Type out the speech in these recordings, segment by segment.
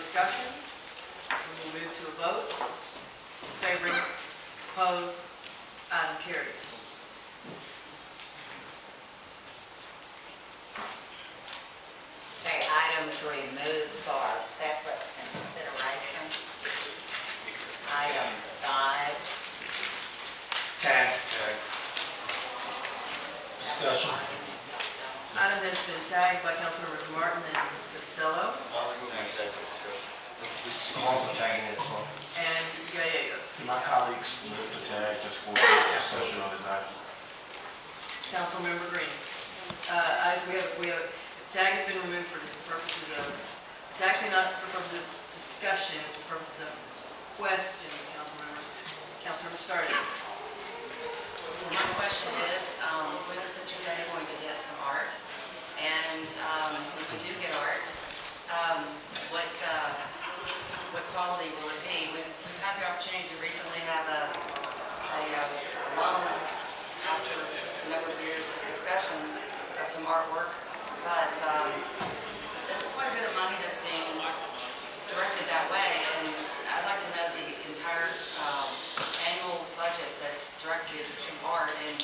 discussion, we will move to a vote. In favor, opposed, item carries. Okay, items removed for separate consideration. Item 5. Tag. Discussion. Item has been tagged by Councilmembers Martin and Costello I'm also tagging it as well. and Gallegos. To my colleagues, lift the tag just for discussion on this item. Councilmember Green. As we have, the tag has been removed for the purposes of, it's actually not for purposes of discussion, it's for purposes of questions, Councilmember Stardy. My question is, with the Citrus Day, going to get some art, and if we do get art, what quality will it be? We've had the opportunity to recently have a loan after a number of years of discussions of some artwork, but there's quite a bit of money that's being directed that way, and I'd like to know the entire annual budget that's directed to art and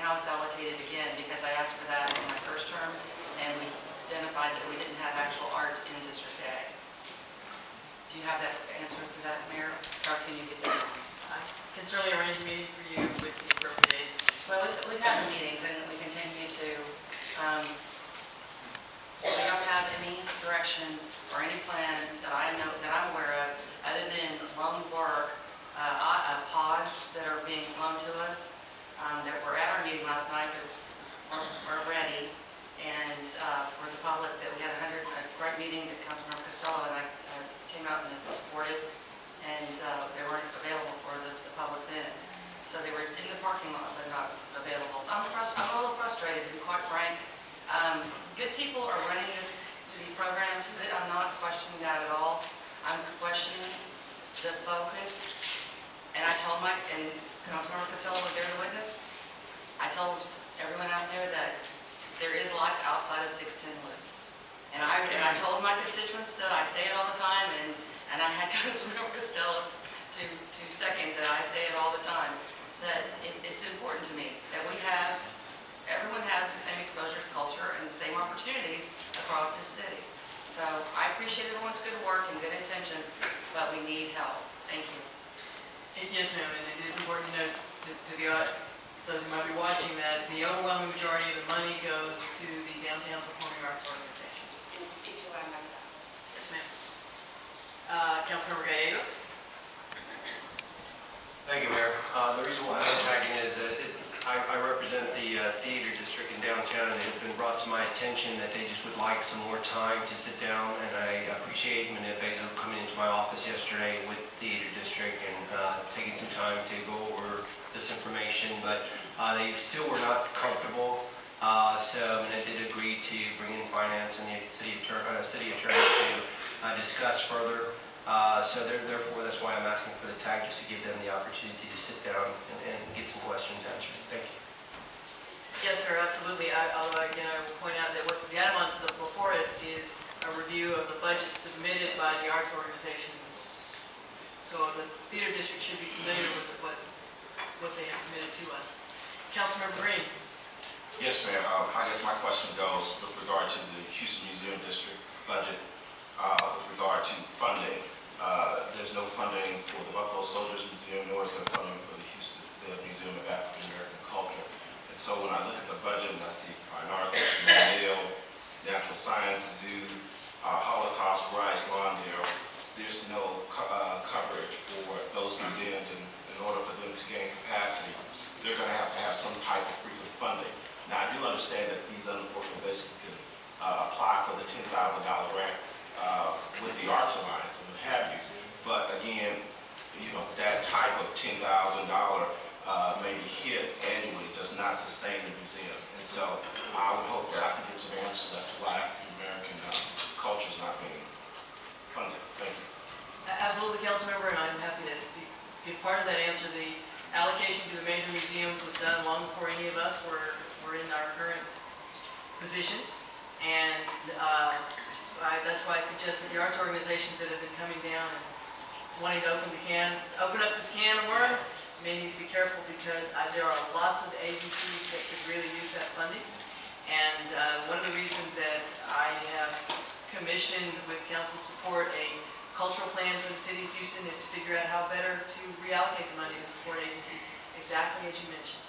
how it's allocated again, because I asked for that in my first term, and we identified that we didn't have actual art in District A. Do you have that answer to that, Mayor, or can you get that? I can certainly arrange a meeting for you with the appropriate agencies. Well, we've had the meetings, and we continue to, we don't have any direction or any plan that I know, that I'm aware of, other than loan work, pods that are being loaned to us, that were at our meeting last night, that are ready, and for the public, that we had a great meeting that Councilmember Costello and I came out and supported, and they weren't available for the public then. So they were in the parking lot, but not available. So I'm a little frustrated, to be quite frank. Good people are running these programs. I'm not questioning that at all. I'm questioning the focus. And I told Mike, and Councilmember Costello was there to witness, I told everyone out there that there is life outside of 610 Loop. And I told my constituents that I say it all the time, and I had Councilmember Costello to second that I say it all the time, that it's important to me that everyone has the same exposure to culture and the same opportunities across this city. So I appreciate everyone's good work and good intentions, but we need help. Thank you. Yes, ma'am, and it is important to note to those who might be watching that the overwhelming majority of the money goes to the downtown performing arts organizations. If you allow me that. Yes, ma'am. Councilmember Gallegos. Thank you, Mayor. The reason why I'm tagging is that I represent the theater district in downtown, and it's been brought to my attention that they just would like some more time to sit down, and I appreciate Bezo coming into my office yesterday with the theater district and taking some time to go over this information, but they still were not comfortable, so I did agree to bring in finance and the city attorney to discuss further. So therefore, that's why I'm asking for the tag, just to give them the opportunity to sit down and get some questions answered. Thank you. Yes, sir, absolutely. Although, again, I will point out that what the item before us is a review of the budget submitted by the arts organizations. So the theater district should be familiar with what they have submitted to us. Councilmember Green. Yes, ma'am. I guess my question goes with regard to the Houston Museum District budget, with regard to funding. There's no funding for the Buffalo Soldiers Museum, nor is there funding for the Museum of African American Culture. And so when I look at the budget and I see Fine Arts, Museum, Natural Science Zoo, Holocaust Rice, Lawndale, there's no coverage for those museums, and in order for them to gain capacity, they're going to have some type of frequent funding. Now, I do understand that these other organizations can apply for the $10,000 grant with the Arts Alliance and what have you, but again, that type of $10,000 maybe hit annually does not sustain the museum, and so I would hope that I can get some answers as to why African American culture is not being funded. Thank you. Absolutely, Councilmember, and I'm happy to be part of that answer. The allocation to the major museums was done long before any of us were in our current positions. And that's why I suggested the arts organizations that have been coming down and wanting to open up this can of worms, may need to be careful because there are lots of agencies that could really use that funding. And one of the reasons that I have commissioned, with council support, a cultural plan for the city of Houston is to figure out how better to reallocate the money to support agencies, exactly as you mentioned.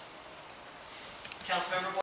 Councilmember Boyd?